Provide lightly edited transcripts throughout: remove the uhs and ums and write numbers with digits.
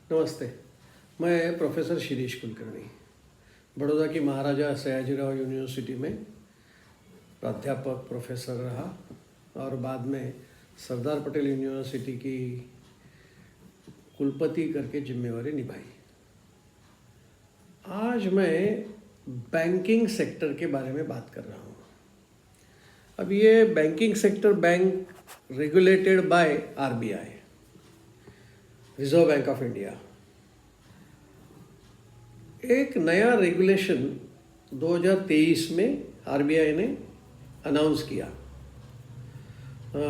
नमस्ते। मैं प्रोफेसर शिरीष कुलकर्णी बड़ौदा की महाराजा सयाजीराव यूनिवर्सिटी में प्राध्यापक प्रोफेसर रहा और बाद में सरदार पटेल यूनिवर्सिटी की कुलपति करके जिम्मेवारी निभाई। आज मैं बैंकिंग सेक्टर के बारे में बात कर रहा हूँ। अब ये banking sector bank regulated by RBI, reserve bank of India. एक नया रेगुलेशन 2023 में आरबीआई ने अनाउंस किया।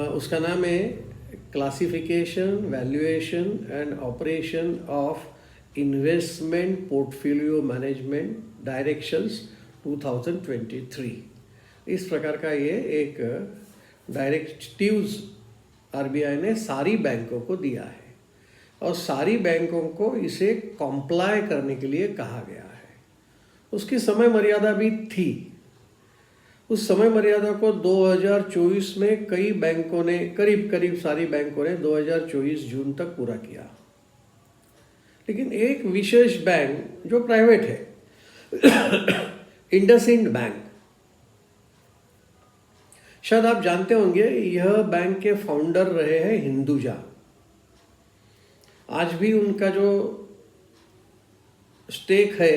उसका नाम है classification, valuation and operation of investment portfolio management directions 2023। इस प्रकार का ये एक डायरेक्टिव्स आरबीआई ने सारी बैंकों को दिया है और सारी बैंकों को इसे कॉम्प्लाई करने के लिए कहा गया है। उसकी समय मर्यादा भी थी। उस समय मर्यादा को 2024 में कई बैंकों ने करीब सारी बैंकों ने 2024 जून तक पूरा किया। लेकिन एक विशेष बैंक जो प्राइवेट है इंडसइंड बैंक, शायद आप जानते होंगे, यह बैंक के फाउंडर रहे हैं हिंदुजा। आज भी उनका जो स्टेक है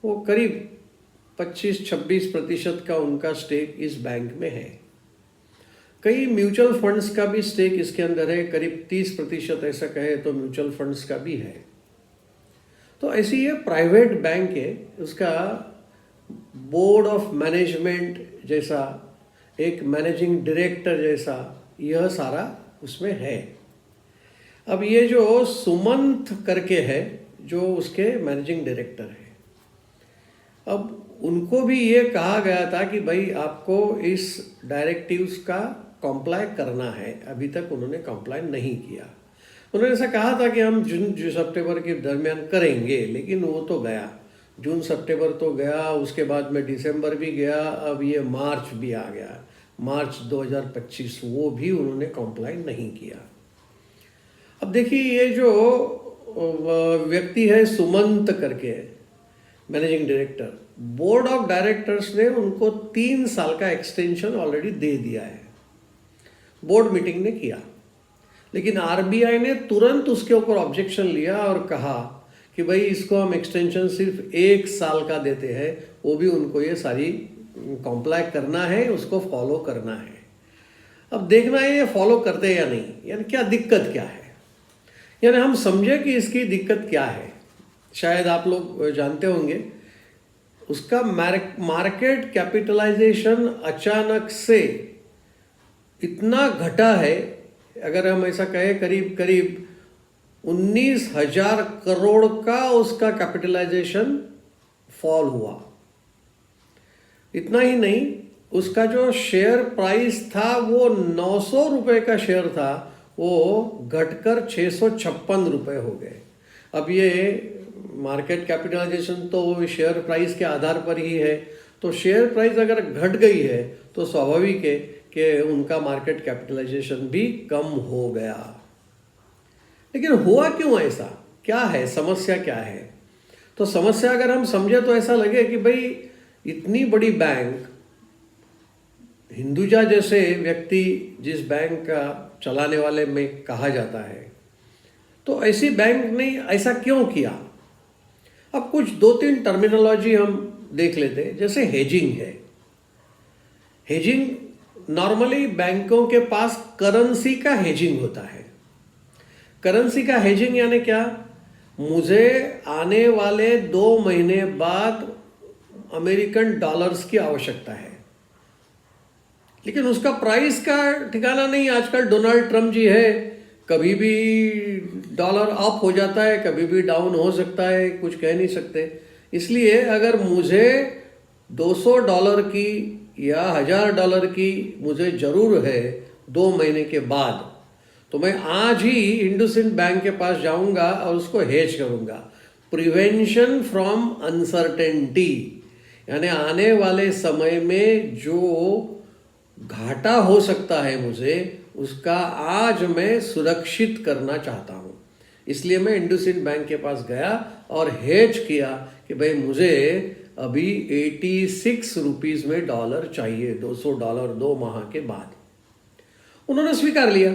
वो करीब 25-26% का उनका स्टेक इस बैंक में है। कई म्यूचुअल फंड्स का भी स्टेक इसके अंदर है, करीब 30% ऐसा कहे तो म्यूचुअल फंड्स का भी है। तो ऐसी ये प्राइवेट बैंक है, उसका बोर्ड ऑफ मैनेजमेंट जैसा, एक मैनेजिंग डायरेक्टर जैसा, यह सारा उसमें है। अब ये जो सुमंत करके है जो उसके मैनेजिंग डायरेक्टर है, अब उनको भी ये कहा गया था कि भाई आपको इस डायरेक्टिव्स का कॉम्प्लाई करना है। अभी तक उन्होंने कॉम्प्लाई नहीं किया। उन्होंने ऐसा कहा था कि हम जून सितंबर के दरमियान करेंगे, लेकिन वो तो गया, जून सितंबर तो गया, उसके बाद में दिसंबर भी गया, अब ये मार्च भी आ गया, मार्च 2025, वो भी उन्होंने कॉम्प्लाई नहीं किया। अब देखिए ये जो व्यक्ति है सुमंत करके managing director, board of directors ने उनको 3 साल का एक्सटेंशन ऑलरेडी दे दिया है, बोर्ड मीटिंग ने किया। लेकिन आरबीआई ने तुरंत उसके ऊपर ऑब्जेक्शन लिया और कहा कि भाई इसको हम एक्सटेंशन सिर्फ 1 साल का देते हैं, वो भी उनको ये सारी कॉम्प्लाई करना है, उसको फॉलो करना है। अब देखना है ये फॉलो करते हैं या नहीं, यानी क्या दिक्कत क्या है, यानी हम समझे कि इसकी दिक्कत क्या है। शायद आप लोग जानते होंगे, उसका मार्केट कैपिटलाइजेशन अचानक से इतना घटा है, अगर हम ऐसा कहें करीब 19,000 करोड़ का उसका कैपिटलाइजेशन फॉल हुआ। इतना ही नहीं, उसका जो शेयर प्राइस था वो 900 रुपये का शेयर था, वो घटकर 656 रुपये हो गए। अब ये मार्केट कैपिटलाइजेशन तो शेयर प्राइस के आधार पर ही है, तो शेयर प्राइस अगर घट गई है तो स्वाभाविक है कि उनका मार्केट कैपिटलाइजेशन भी कम हो गया। लेकिन हुआ क्यों ऐसा, क्या है समस्या, क्या है? तो समस्या अगर हम समझे तो ऐसा लगे कि भाई इतनी बड़ी बैंक, हिंदुजा जैसे व्यक्ति जिस बैंक का चलाने वाले में कहा जाता है, तो ऐसी बैंक ने ऐसा क्यों किया? अब कुछ 2-3 टर्मिनोलॉजी हम देख लेते हैं। जैसे हेजिंग है। हेजिंग नॉर्मली बैंकों के पास करेंसी का हेजिंग होता है। करेंसी का हेजिंग यानी क्या? मुझे आने वाले 2 महीने बाद अमेरिकन डॉलर्स की आवश्यकता है, लेकिन उसका प्राइस का ठिकाना नहीं। आजकल डोनाल्ड ट्रम्प जी है, कभी भी डॉलर अप हो जाता है, कभी भी डाउन हो सकता है, कुछ कह नहीं सकते। इसलिए अगर मुझे $200 की या $1000 की मुझे जरूर है 2 महीने के बाद, तो मैं आज ही इंडसइंड बैंक के पास जाऊंगा और उसको हेज करूंगा। प्रिवेंशन फ्रॉम अनसर्टेनिटी, यानी आने वाले समय में जो घाटा हो सकता है मुझे, उसका आज मैं सुरक्षित करना चाहता हूँ। इसलिए मैं इंडसइंड बैंक के पास गया और हेज किया कि भाई मुझे अभी 86 रुपीज में डॉलर चाहिए, $200 2 माह के बाद। उन्होंने स्वीकार लिया।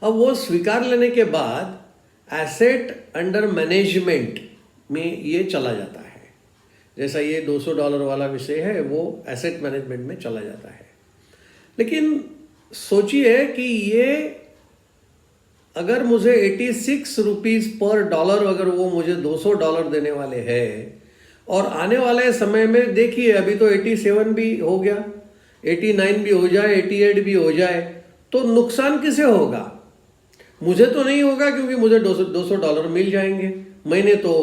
अब वो स्वीकार लेने के बाद एसेट अंडर मैनेजमेंट में ये चला जाता है। जैसा ये $200 वाला विषय है, वो एसेट मैनेजमेंट में चला जाता है। लेकिन सोचिए कि ये अगर मुझे 86 रुपीज पर डॉलर, अगर वो मुझे $200 देने वाले हैं, और आने वाले समय में देखिए अभी तो 87 भी हो गया, 89 भी हो जाए, 88 भी हो जाए, तो नुकसान किसे होगा? मुझे तो नहीं होगा, क्योंकि मुझे $200 मिल जाएंगे, मैंने तो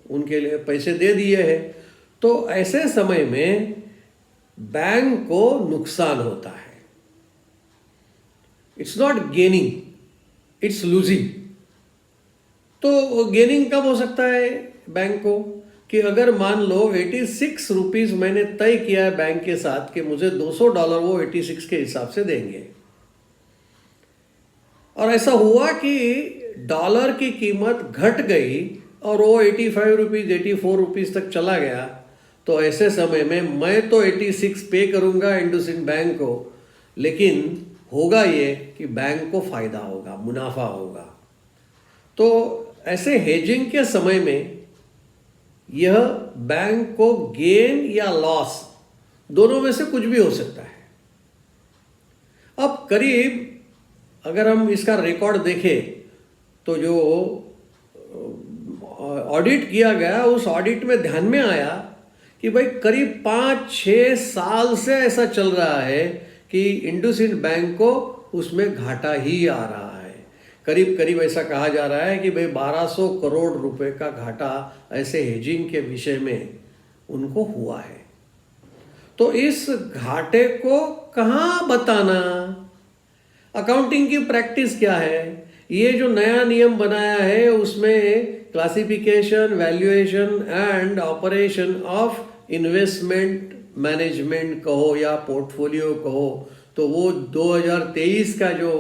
उनके लिए पैसे दे दिए हैं। तो ऐसे समय में बैंक को नुकसान होता है। It's not gaining, it's losing. तो गेनिंग कब हो सकता है बैंक को? कि अगर मान लो 86 रुपीज मैंने तय किया है बैंक के साथ कि मुझे $200 वो 86 के हिसाब से देंगे, और ऐसा हुआ कि डॉलर की कीमत घट गई और वो 85 रुपीज 84 रुपीज तक चला गया, तो ऐसे समय में मैं तो 86 पे करूंगा इंडसइंड बैंक को, लेकिन होगा ये कि बैंक को फायदा होगा, मुनाफा होगा। तो ऐसे हेजिंग के समय में यह बैंक को गेन या लॉस दोनों में से कुछ भी हो सकता है। अब करीब अगर हम इसका रिकॉर्ड देखें तो जो ऑडिट किया गया, उस ऑडिट में ध्यान में आया कि भाई करीब 5-6 साल से ऐसा चल रहा है कि इंडसइंड बैंक को उसमें घाटा ही आ रहा है। करीब करीब ऐसा कहा जा रहा है कि भाई 1200 करोड़ रुपए का घाटा ऐसे हेजिंग के विषय में उनको हुआ है। तो इस घाटे को कहाँ बताना? अकाउंटिंग की प्रैक्टिस क्या है? ये जो नया नियम बनाया है उसमें classification, valuation and operation of investment management कहो या पोर्टफोलियो कहो, तो वो 2023 का जो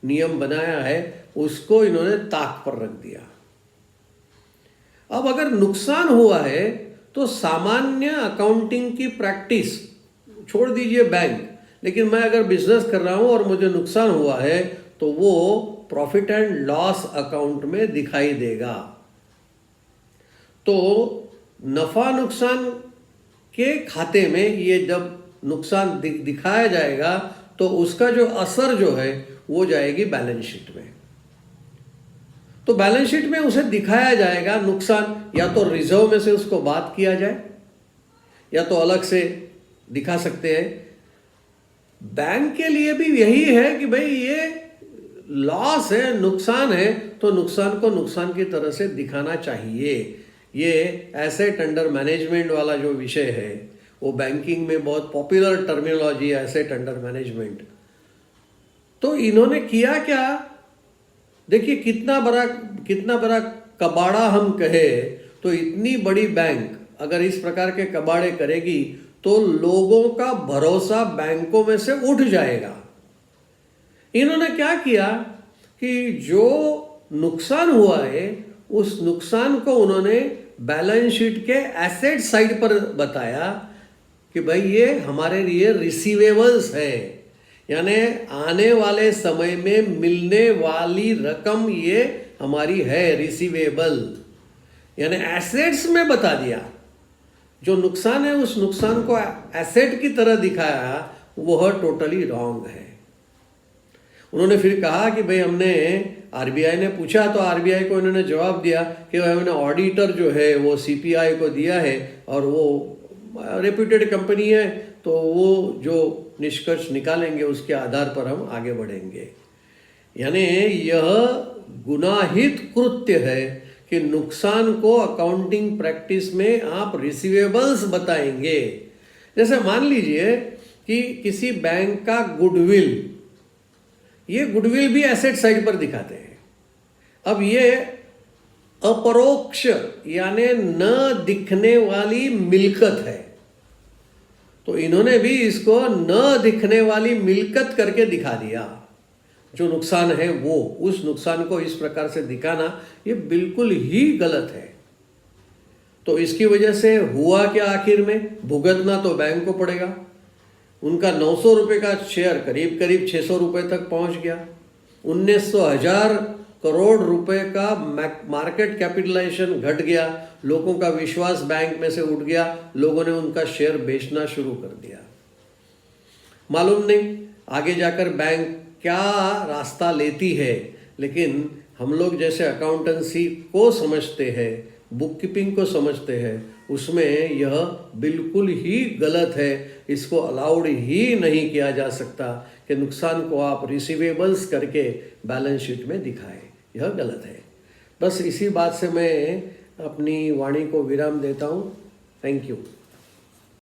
नियम बनाया है उसको इन्होंने ताक पर रख दिया। अब अगर नुकसान हुआ है तो सामान्य अकाउंटिंग की प्रैक्टिस छोड़ दीजिए बैंक, लेकिन मैं अगर बिजनेस कर रहा हूं और मुझे नुकसान हुआ है तो वो प्रॉफिट एंड लॉस अकाउंट में दिखाई देगा। तो नफा नुकसान के खाते में ये जब नुकसान दिखाया जाएगा तो उसका जो असर जो है वो जाएगी बैलेंस शीट में। तो बैलेंस शीट में उसे दिखाया जाएगा नुकसान, या तो रिजर्व में से उसको बात किया जाए या तो अलग से दिखा सकते हैं। बैंक के लिए भी यही है कि भाई ये लॉस है, नुकसान है, तो नुकसान को नुकसान की तरह से दिखाना चाहिए। ये एसेट अंडर मैनेजमेंट वाला जो विषय है वो बैंकिंग में बहुत पॉपुलर टर्मिनोलॉजी है, एसेट अंडर मैनेजमेंट। तो इन्होंने किया क्या? देखिए कितना बड़ा कबाड़ा हम कहे, तो इतनी बड़ी बैंक अगर इस प्रकार के कबाड़े करेगी तो लोगों का भरोसा बैंकों में से उठ जाएगा। इन्होंने क्या किया कि जो नुकसान हुआ है उस नुकसान को उन्होंने बैलेंस शीट के एसेट साइड पर बताया कि भाई ये हमारे लिए रिसीवेबल्स है, यानी आने वाले समय में मिलने वाली रकम ये हमारी है, रिसीवेबल, यानी एसेट्स में बता दिया। जो नुकसान है उस नुकसान को एसेट की तरह दिखाया, वह टोटली रॉन्ग है। उन्होंने फिर कहा कि भाई हमने आरबीआई ने पूछा तो आरबीआई को इन्होंने जवाब दिया कि भाई हमने ऑडिटर जो है वो सीपीआई को दिया है और वो रेप्यूटेड कंपनी है, तो वो जो निष्कर्ष निकालेंगे उसके आधार पर हम आगे बढ़ेंगे। यानी यह गुनाहित कृत्य है कि नुकसान को अकाउंटिंग प्रैक्टिस में आप रिसीवेबल्स बताएंगे। जैसे मान लीजिए कि किसी बैंक का गुडविल, ये गुडविल भी एसेट साइड पर दिखाते हैं। अब ये अपरोक्ष यानी न दिखने वाली मिल्कत है, तो इन्होंने भी इसको न दिखने वाली मिल्कत करके दिखा दिया। जो नुकसान है वो, उस नुकसान को इस प्रकार से दिखाना ये बिल्कुल ही गलत है। तो इसकी वजह से हुआ क्या, आखिर में भुगतना तो बैंक को पड़ेगा। उनका 900 रुपये का शेयर करीब करीब 600 रुपये तक पहुंच गया। 1900 करोड़ रुपए का मार्केट कैपिटलाइजेशन घट गया, लोगों का विश्वास बैंक में से उठ गया, लोगों ने उनका शेयर बेचना शुरू कर दिया। मालूम नहीं आगे जाकर बैंक क्या रास्ता लेती है, लेकिन हम लोग जैसे अकाउंटेंसी को समझते हैं, बुक कीपिंग को समझते हैं, उसमें यह बिल्कुल ही गलत है। इसको अलाउड ही नहीं किया जा सकता कि नुकसान को आप रिसीवेबल्स करके बैलेंस शीट में दिखाएं, यह गलत है। बस इसी बात से मैं अपनी वाणी को विराम देता हूँ। Thank you.